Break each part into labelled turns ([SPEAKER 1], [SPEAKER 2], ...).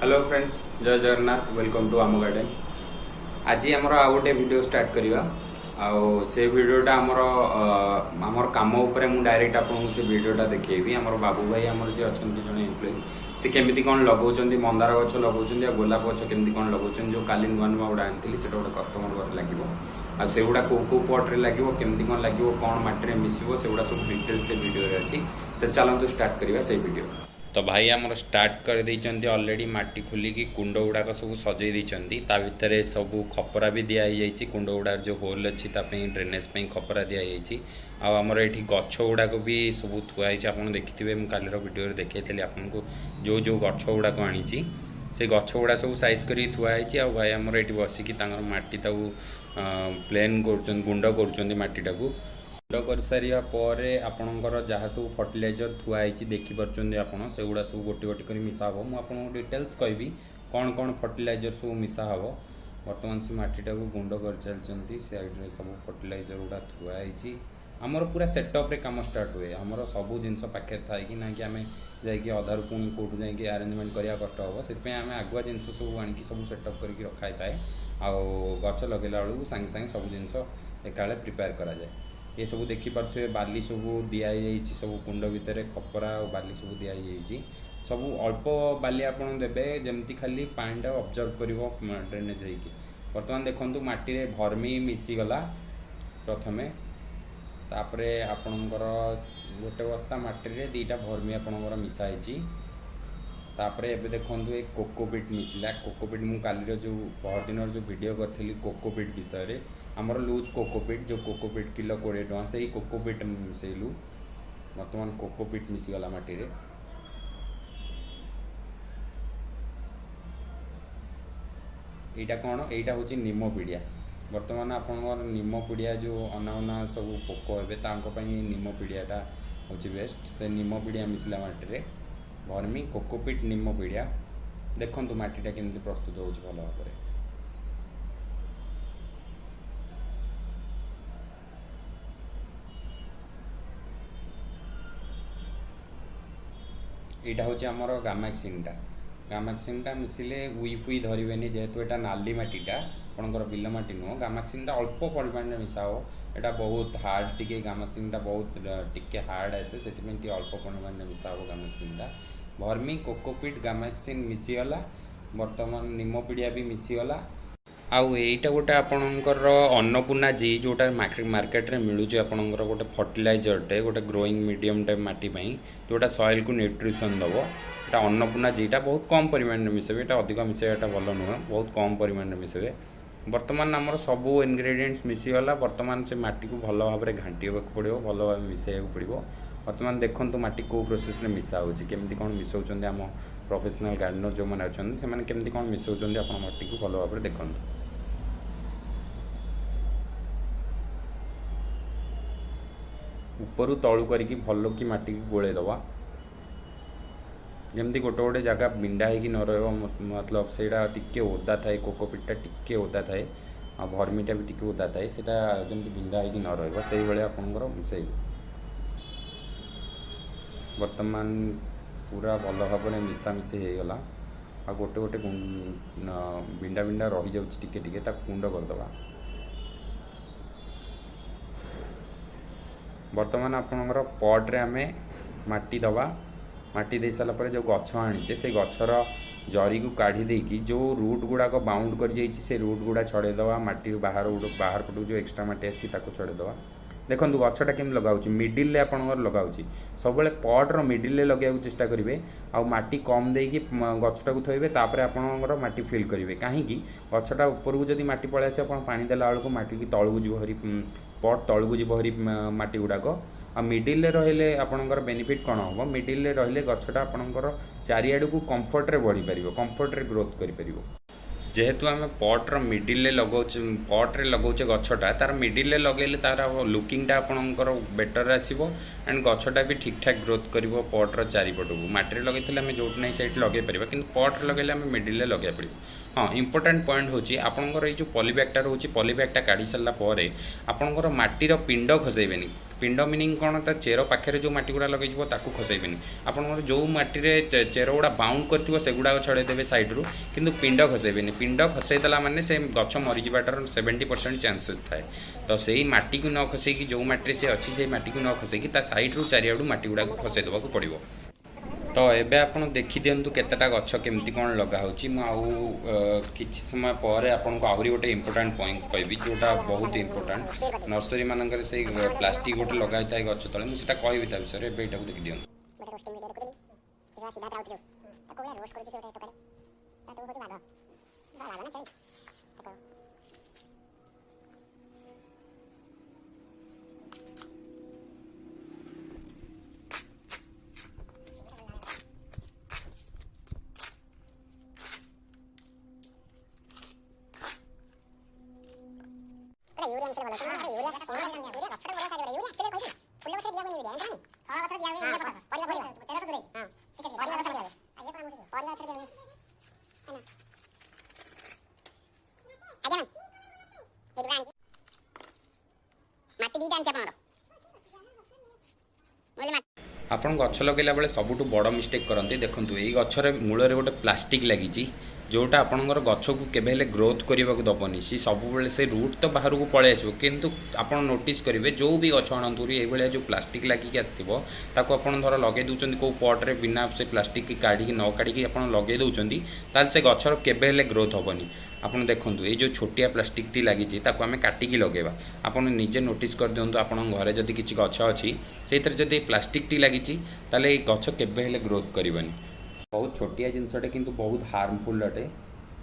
[SPEAKER 1] Hello friends, जय Jagannath. Welcome to आम garden. आज आमर आ गोटे वीडियो स्टार्ट करवा से वीडियोटा आमर काम उपर मु डायरेक्ट आपको से वीडियोटा देखी। आमर बाबू भाई आमर जी अच्छा जन एम्प्लॉई से केमी कौन लगाउछ मंदार गछ लगाउछ गोलाप गछ केमी कौन लगाउछ जो काली नुआ नुआ गुड़ा आनी से गोटे कस्टमर लगे आ से गुड़ा कौ पट्रे लगे केमी कौन लगे कौन मटी मिसब से गुड़ा सब डिटेल से वीडियो अच्छी। तो चलते स्टार्ट करवा से वीडियो। तो भाई आमर स्टार्ट कर देइचंती ऑलरेडी माटी खोलिकी कुंड गुड़ाक सब सजई देइचंती। ता भितर सब खपरा भी दिया जाइए कुंड गुड़ा जो होल अच्छी ड्रेनेज खपरा दिया जाइए। आमर ये गछ गुड़ाक भी सब थुआई आप देखिए कालीर वीडियो देखी आपको जो जो गछ गुड़ाक आनी से गछ गुड़ा सब साइज कर थुआई। आ भाई आमर ये बसिकी माटी प्लेन कर गुंड करटीटा गुंड कर सारा पर आपणकर जहाँ सब फर्टिलाइजर थुआई देखिपुं आप से गुड़ा सब गोटे गोटे कर मिसा हम मुझे डिटेल्स कहि कौन कौन फर्टिलाइजर सब मिसा हम। बर्तमान से मटीटा को गुंड कर चलती साइड्रे सब फर्टिलाइजर गुड़ा थुआई। आमर पूरा सेटअप रे काम स्टार्ट हुए आमर सब जिनस पाखे थाई कि ना कि आम जा अधार पुणी कौटू जाकि आरेंजमेंट करवा कष्ट हम से आम आगुआ जिनस सब आनिक सब सेटअप करके रखाई थाए। गच लगेला बेलू सांगे सांगे सब जिनस एका प्रिपेयर करा जाए। ये सब देखिपे बाली सब दिखाई सब कुंड भितर खपरा और बाली सब दिखाई सब अल्प बाली आपड़ देवे जमती खाली पानीटा ऑब्जर्व कर ड्रेनेज होगी। बर्तमान देखो माटी भर्मी मिसीगला प्रथमे तापरे आपणकर गोटे बस्ता माटी दीटा भर्मी आपणकर मिसाई। तापरे एबे देखो ये कोकोपीट मिसला कोकोपीट मु कालीर जो पहर दिन जो वीडियो करी कोकोपीट विषय आमर लूज कोकोपीट जो कोकोपीट किलो 20 टଙ୍କା से कोकोपीट मिसेलु। बर्तमान कोकोपीट मिसीगला माटी रे एटा कौन एटा हूँ निमोपीडिया। बर्तमान आपंकर निमोपीडिया जो अना अना सब पोक हे निमोपीडियाटा हूँ बेस्ट से निमोपीडिया मिसला माटी रे भर्मी कोकोपीट निमोपीडिया। देखो माटीटा केमती प्रस्तुत हो भल भाव। यहाँ हूँ आमर गामाक्सिनटा मिसिले उई फुई धरवे जेहेतु यहाँ नाली मटीटा आपंकर बिल माटी नुह गामाक्सिनटा अल्प परिमाण में मिसा हो। यहाँ बहुत हार्ड टी गामाक्सिनटा बहुत टिके हार्ड आसे से अल्प परिमाण में मिसा हो गामाक्सिनटा। भर्मी कोकोपीट गामाक्सिन मिसीगला बर्तमान निमोपीडिया भी मिसीगला। आउ एटा गोटे आपणकर अन्नपूर्णा जी जोटा मार्केट रे मिलूँ आपणकर गोटे फर्टिलाइजरटे गोटे ग्रोइंग मीडियम टाइप माटी जोटा सॉइल को न्यूट्रिशन दब एटा अन्नपूर्णा जीटा बहुत कम परिमाण में मिसेबे एटा अधिक मिसेबाटा भल नुह बहुत कम परिमाण में मिसेबे। बर्तमान आमर सब इनग्रेडिएंट्स मिसीगला बर्तमान से माटी को भल भाव में घाटी पड़ो भल भाव मिसाइक पड़ो। बर्तमान देखो माटी को प्रोसेस रे मिसा होमती कौन मिसाऊँ आम प्रोफेशनल गार्डनर जो मैंने अच्छा से केमती कौन मिसाऊँ आप माटी को भल भाव में देखो। उपरू तलू करके भल कि माटी को गोले दवा जमती गोटे गोटे जगह बिंडा हो न मतलब से टिके ओदा थाए कोकोपीटा टिके ओदा थाए आ भर्मीटा भी टिके ओदा थाए से जमती बिंडा हो न रही आपंकर मिसाई। बर्तमान पूरा भल भाव में मिसामिशी होगला आ गोटे गोटे बिंडा बिंडा रही जाऊँ टिके टिके कुंड करदे। बर्तमान आपणकर पट्रे आम माटी दवा माटी दे सारापर जो गछ आनीचे से गचर जरी को काढ़ी देकी जो रूट गुड़ाक बाउंड कर से रूट गुड़ा छड़ेदवा माटी बाहर पटू जो एक्सट्रा माटी आसी छड़ेदवा। देखो गछटा केम लगाऊँ मिडिल आपंकर लगाऊँ सब पट्र मिडिल लगे चेष्टा करेंगे आउ माटी कम देकी गछटा को थोइबे तापर आपंकर माटी फिल करेंगे कहीं गछटा ऊपर को जब माटी पलि आस पानी देला बेलू माटी की तलू जीव हरी पट तलू जीव हरी माटी गुड़ाक आ मिडिल रहिले आपणकर बेनिफिट कौन हम मिडिल रहिले गछटा आपणकर चारिआड को कंफर्ट रे बढ़ी पारिबो कंफर्ट रे ग्रोथ करि पारिबो। जेहेतु आम पट्र मिडिल लगाऊे पट्रे लगाऊे गछटा तार मिडिल लगेले तार लुकिंगटा आपणकर बेटर आसो एंड गछटा भी ठीक ठाक ग्रोथ कर पट्र चारिपट को माटी लगे आम जो ना सैट लगे पार कि पट्रे लगे आम मिडिल लगे पड़ो। हाँ इंपोर्टाट पॉइंट हूँ आपंकर ये पॉलीबैगटा रोचे पॉलीबैगटा काढ़ी सारापर आपंकर माटीर पिंड खसेबेनि पिंड मीनिंग कौन ता चेर पाखे जो मटी गुड़ा लगे ताकू खसेबेनि आपंकर जो मटी चेर गुड़ा बाउंड कर सेगुड़ा छड़ेदेवे सैड्रु कि पिंड खसेबेनि पिंड खसईदेला माने से गछ मरीजार 70% चान्सेस थाए तो से मटी को न खसईकी जो मटी से अच्छी से मटी को न खसईकी सैड्रु चारिआडू मटी गुड़ा खसईदेवा पड़ो। तो एबे आप देखी दिंतु केतेटा गछ केमती कौन लगा कि समय पर आपन को आहरी गोटे इंपोर्टेंट पॉइंट कहबी जोटा बहुत इंपोर्टेंट नर्सरी मानक से प्लास्टिक गोटे लगाई था गछ तले मुझे कहबी ता विषय एबे एटा देखि दियन
[SPEAKER 2] यूरिया मिसले बोलो अरे यूरिया यूरिया गछड़ बोला साजो यूरिया एक्चुअली कहली फुल गछ दिया बनी यूरिया जाननी हां गछ दिया बनी परिया परिया तेरा तो दूर हां ठीक है परिया गछ दिया आइए पर मुझे परिया गछ दिया है ना आजा एक बार माटी दीटा आंचा पणो
[SPEAKER 1] आपन गछ लगेला बेले सबुठु बड़ मिस्टेक करते देखंतु एई गछरे मूଳରେ गोटे प्लास्टिक लागिची जोटा आपणकर गछ को केबेले ग्रोथ करने को दबनी सी सब बेले से रूट तो बाहर को पलि आसो किंतु आपण नोटिस करेंगे जो भी गछ आणतु ये जो प्लास्टिक लगिक आसो ताको आपण धर लगे दूसरी कौ पट्रे बिना से प्लास्टिक की काढ़ी न काढ़ी आप लगे दूसरी ताल से गचर केबेले ग्रोथ हेनी आपन देखूँ ये जो छोटिया प्लास्टिक टी लगी आम काटिकी लगेगा आप निजे नोटिस कर दिंतु आप घरे जदि किसी गछ अच्छी से जब प्लास्टिक टी लगी गछ केबेले ग्रोथ करनी बहुत छोटिया जिनसटे किंतु बहुत हार्मफुल अटे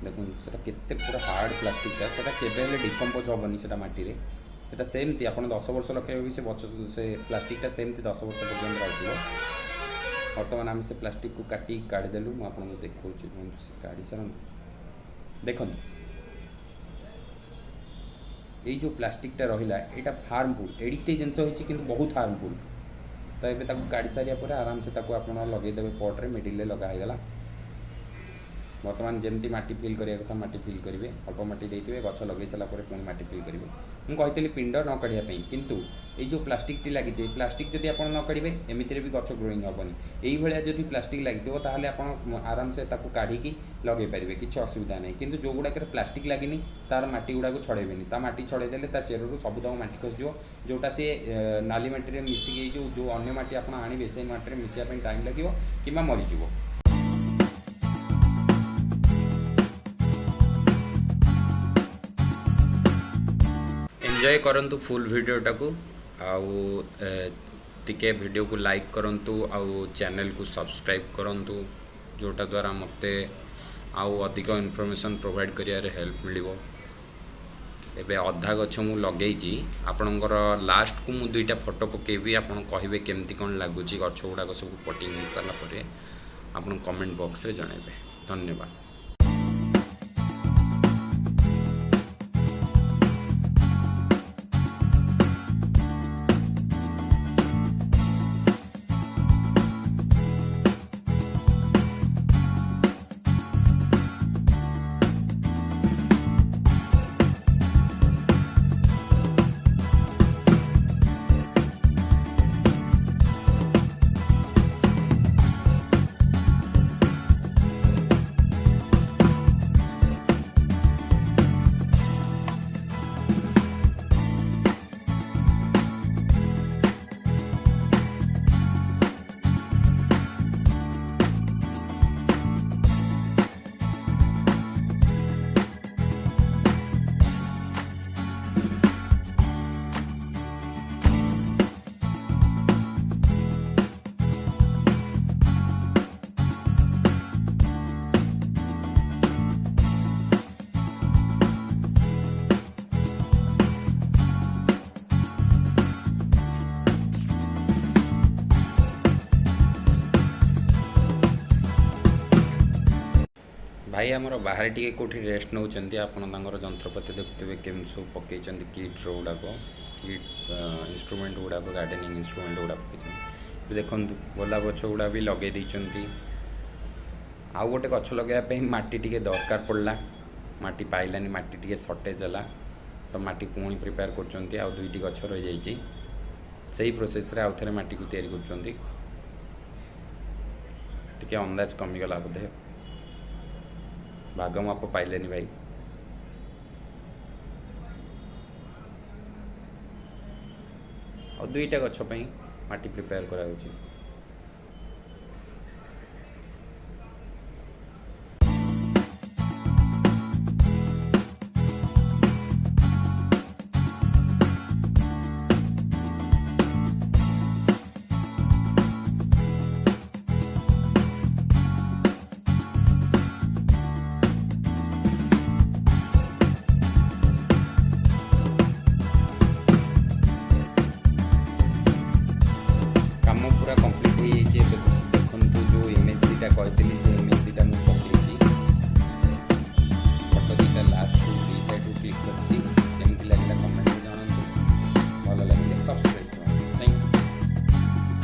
[SPEAKER 1] देखो सेटा केते पूरा हार्ड प्लास्टिकटा सेटा केबेले डिकम्पोज हेनी से माटी सेटा सेमती आप 10 वर्ष लगे भी से प्लास्टिकटा सेमती 10 वर्ष पर्यटन रही बर्तमान आम से प्लास्टिक को काटी काढ़ीदेलु मुझे देखा काढ़ी सार देखो ये जो प्लास्टिकटा रहा यहाँ हार्मफुल एडिक्टे जिनस होती बहुत हार्मफुल तो ये काढ़ी सारे आराम से आप लगेदेवे पट्रे मिडिल लगाईगला बर्तमान जमती माटी फिल करा कथा माटी फिल करेंगे अल्प माटी देते गछ लगे सारापर पुणी माटी फिल करेंगे मुझे पिंड न काढ़ापी किंतु ये जो प्लास्टिक टी लगी प्लास्टिक जब आप न काढ़े एमती भी गछ ग्रोइंग हेनी यही जब प्लास्टिक लगी आप आराम से काढ़ी लगे पारे किसी असुविधा नहीं किंतु जो गुड़ाक प्लास्टिक लगे तार माटी गुड़ा छड़ेबेनि माटी छड़ेदेले चेरु सबुतक माटी खसीज जोटा सी नाली माटी मिसिक जो अन्य माटी आप आणवे से माटी मिसाई टाइम लगे कि मरीज एंजॉय करंतु फुल वीडियोटा को आउ टिके वीडियो को लाइक करंतु आउ चैनल को सब्सक्राइब करंतु जोटा द्वारा मते आउ अधिक इन्फॉर्मेशन प्रोवाइड करियारे हेल्प मिलिबो एबे अधा गछ मु लगेइची आपणकर लास्ट को मु दुईटा फोटो पकेबी आपण कहिबे केमती कोन लागुची गछ गुडा सब पटिंग हो सारा परे आपण कमेंट बॉक्स रे जणाइबे धन्यवाद। भाई आमर बाहर टी कौटी रेस्ट नौ आपर जंत्रपाति देखुए केम सब पकई किट गुड़ाक किट इंस्ट्रूमेंट गुड़ाक गार्डेनिंग इंस्ट्रूमेंट गुड़ा पकई देखो गोलाप गछ गुड़ा भी लगे आउ गोटे गछ लगे माटी टी दरकार पड़ा माटी पाइलानी माटी टी सर्टेज है तो माटी पुणी प्रिपेयर कर दुईटी गछ रही सही प्रोसेस रे आउथरे माटी को तैयारी करछंती टिके अंदाज कमिगला बोधे भाग माप पाइलेनी भाई और दुईटा गछ पई माटी प्रिपेयर करा होची काम पूरा कंप्लीट हो जाइए